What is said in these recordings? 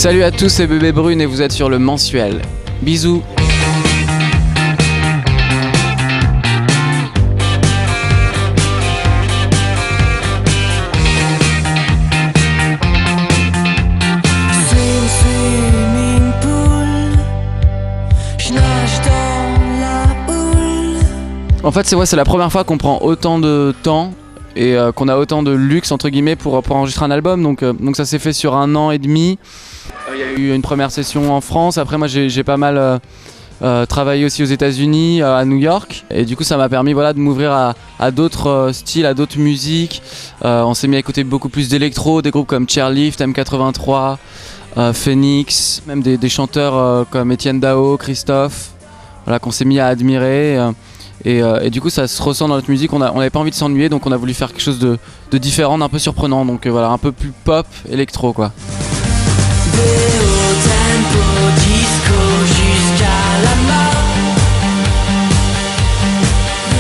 Salut à tous, c'est Bébé Brune et vous êtes sur le Mensuel. Bisous. En fait, c'est la première fois qu'on prend autant de temps et qu'on a autant de luxe entre guillemets pour enregistrer un album. Donc ça s'est fait sur 1 an et demi. Il y a eu une première session en France. Après, moi, j'ai pas mal travaillé aussi aux États-Unis, à New York. Et du coup, ça m'a permis de m'ouvrir à d'autres styles, à d'autres musiques. On s'est mis à écouter beaucoup plus d'électro, des groupes comme Chairlift, M83, Phoenix, même des chanteurs comme Etienne Dao, Christophe, voilà, qu'on s'est mis à admirer. Et du coup ça se ressent dans notre musique, on n'avait pas envie de s'ennuyer, donc on a voulu faire quelque chose de différent, d'un peu surprenant, donc voilà, un peu plus pop, électro quoi.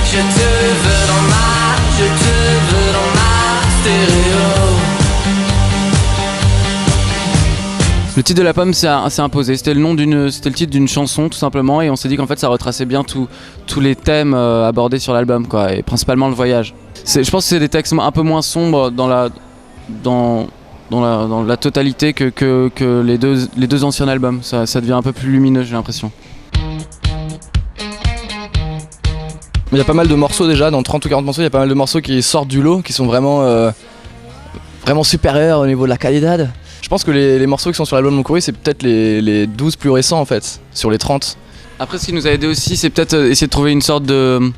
Je te veux dans ma stéréo. Le titre de la pomme s'est imposé, c'était le titre d'une chanson tout simplement, et on s'est dit qu'en fait ça retraçait bien tous les thèmes abordés sur l'album quoi, et principalement le voyage. Je pense que c'est des textes un peu moins sombres dans la totalité que les deux anciens albums, ça devient un peu plus lumineux, j'ai l'impression. Il y a pas mal de morceaux déjà, dans 30 ou 40 morceaux, il y a pas mal de morceaux qui sortent du lot, qui sont vraiment supérieurs au niveau de la qualité. Je pense que les morceaux qui sont sur l'album Long Courrier, c'est peut-être les 12 plus récents en fait, sur les 30. Après, ce qui nous a aidé aussi, c'est peut-être essayer de trouver une sorte de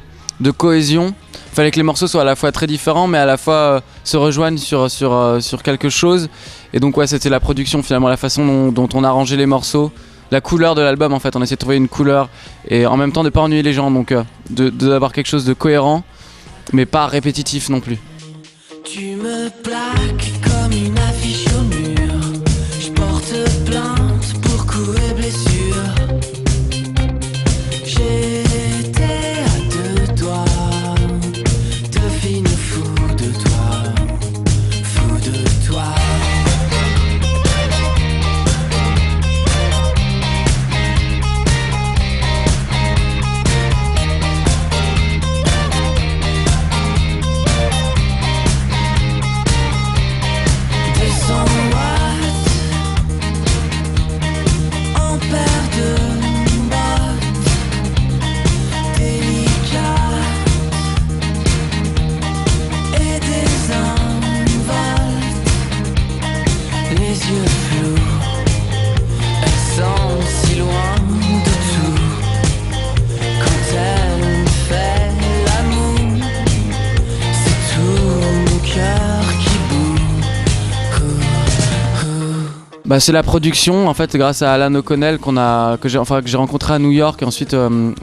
cohésion. Il fallait que les morceaux soient à la fois très différents, mais à la fois se rejoignent sur quelque chose. Et donc ouais, c'était la production finalement, la façon dont on a arrangé les morceaux, la couleur de l'album en fait. On a essayé de trouver une couleur et en même temps de pas ennuyer les gens, donc d'avoir quelque chose de cohérent, mais pas répétitif non plus. Tu me plaques comme une affiche au mur. Je porte plainte pour coups et blessures. J'étais à 2 doigts de finir fou de toi, fou de toi. C'est la production en fait, grâce à Alan O'Connell que j'ai rencontré à New York et ensuite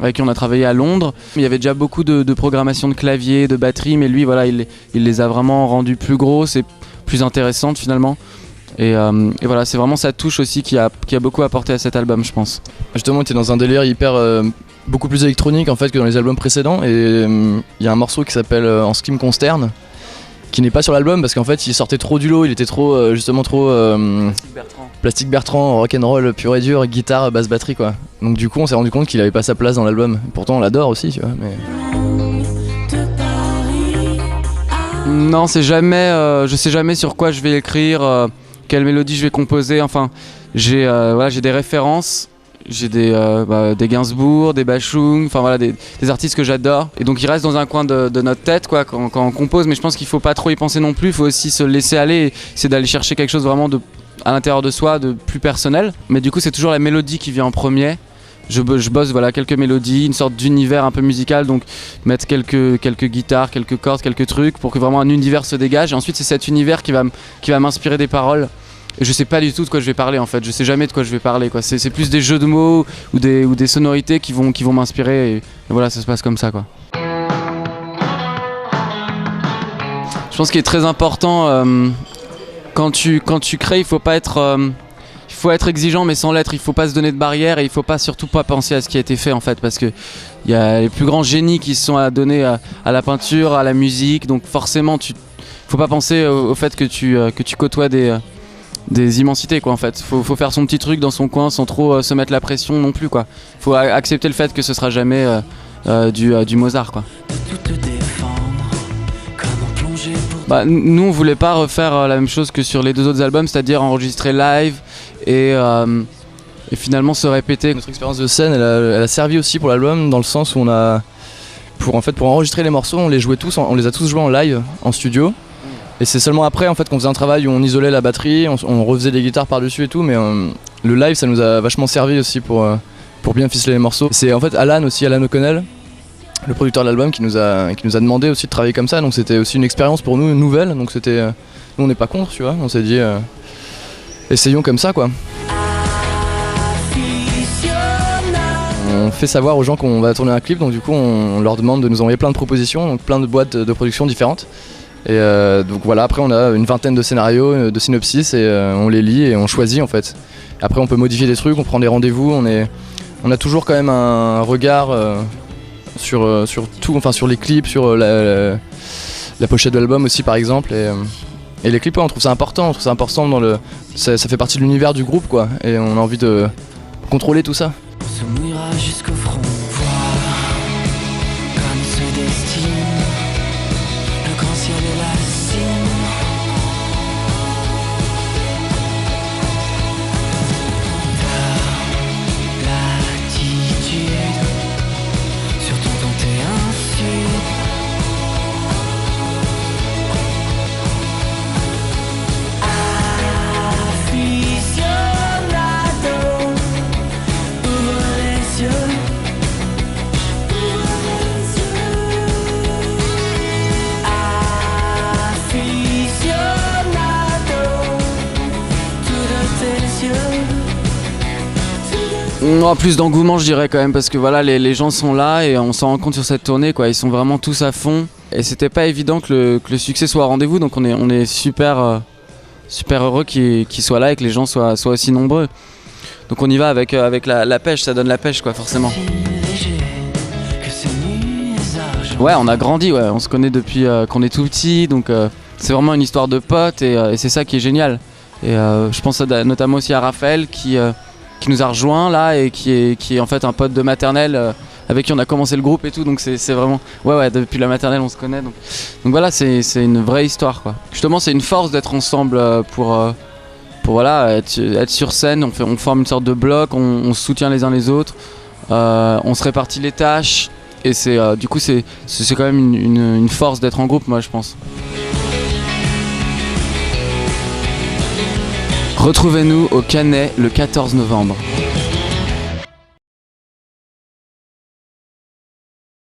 avec qui on a travaillé à Londres. Il y avait déjà beaucoup de programmation de clavier, de batterie, mais lui voilà, il les a vraiment rendues plus grosses et plus intéressantes finalement. Et voilà, c'est vraiment sa touche aussi qui a beaucoup apporté à cet album, je pense. Justement, tu es dans un délire beaucoup plus électronique en fait que dans les albums précédents, et il y a un morceau qui s'appelle En ce qui me consterne, qui n'est pas sur l'album parce qu'en fait il sortait trop du lot, il était trop Plastique Bertrand, rock'n'roll pur et dur, guitare, basse, batterie quoi. Donc du coup on s'est rendu compte qu'il avait pas sa place dans l'album. Pourtant on l'adore aussi, tu vois, mais... Non, c'est jamais, je sais jamais sur quoi je vais écrire, quelle mélodie je vais composer. Enfin, j'ai des références. J'ai des Gainsbourg, des Bashung, enfin voilà, des artistes que j'adore. Et donc ils restent dans un coin de notre tête quoi, quand on compose, mais je pense qu'il faut pas trop y penser non plus, il faut aussi se laisser aller, c'est d'aller chercher quelque chose vraiment à l'intérieur de soi, de plus personnel. Mais du coup c'est toujours la mélodie qui vient en premier. Je bosse quelques mélodies, une sorte d'univers un peu musical, donc mettre quelques guitares, quelques cordes, quelques trucs pour que vraiment un univers se dégage. Et ensuite c'est cet univers qui va m'inspirer des paroles. Et je sais pas du tout de quoi je vais parler en fait, je sais jamais de quoi je vais parler quoi. C'est plus des jeux de mots ou des sonorités qui vont m'inspirer et voilà, ça se passe comme ça quoi. Je pense qu'il est très important quand tu crées, il faut être exigeant mais sans l'être, il faut pas se donner de barrières et il faut pas surtout pas penser à ce qui a été fait en fait, parce que il y a les plus grands génies qui se sont donnés à la peinture, à la musique, donc forcément faut pas penser au fait que tu côtoies des immensités quoi en fait. Faut faire son petit truc dans son coin sans trop se mettre la pression non plus quoi. Faut accepter le fait que ce sera jamais du Mozart quoi. Bah, nous on voulait pas refaire la même chose que sur les 2 autres albums, c'est-à-dire enregistrer live et finalement se répéter. Notre expérience de scène elle a servi aussi pour l'album dans le sens où on a pour enregistrer les morceaux on les a tous joués en live en studio. Et c'est seulement après en fait qu'on faisait un travail où on isolait la batterie, on refaisait des guitares par-dessus et tout, mais le live ça nous a vachement servi aussi pour bien ficeler les morceaux. C'est en fait Alan O'Connell, le producteur de l'album, qui nous a demandé aussi de travailler comme ça, donc c'était aussi une expérience pour nous nouvelle, donc c'était nous on n'est pas contre, tu vois, on s'est dit essayons comme ça quoi. On fait savoir aux gens qu'on va tourner un clip, donc du coup on leur demande de nous envoyer plein de propositions, donc plein de boîtes de production différentes. Et donc voilà, après on a une vingtaine de scénarios, de synopsis et on les lit et on choisit en fait. Après on peut modifier des trucs, on prend des rendez-vous, on a toujours quand même un regard sur tout, enfin sur les clips, sur la pochette de l'album aussi par exemple. Et les clips on trouve ça important, ça fait partie de l'univers du groupe quoi. Et on a envie de contrôler tout ça. On se mouillera jusqu'au front, voir comme se destine le grand ciel et la cime. Ta latitude sur ton tenter ainsi. Aficionado, ouvre les yeux. Plus d'engouement je dirais quand même parce que voilà les gens sont là et on s'en rend compte sur cette tournée quoi, ils sont vraiment tous à fond et c'était pas évident que le succès soit au rendez-vous, donc on est super heureux qu'ils soient là et que les gens soient aussi nombreux. Donc on y va avec la pêche, ça donne la pêche quoi forcément. Ouais on a grandi, ouais, on se connaît depuis qu'on est tout petit, donc c'est vraiment une histoire de potes et c'est ça qui est génial. Et je pense notamment aussi à Raphaël qui nous a rejoint là et qui est en fait un pote de maternelle avec qui on a commencé le groupe et tout, donc c'est vraiment ouais depuis la maternelle on se connaît, donc voilà c'est une vraie histoire quoi. Justement c'est une force d'être ensemble pour voilà être sur scène, on forme une sorte de bloc, on se soutient les uns les autres, on se répartit les tâches et c'est du coup c'est quand même une force d'être en groupe moi je pense. Retrouvez-nous au Canet le 14 novembre.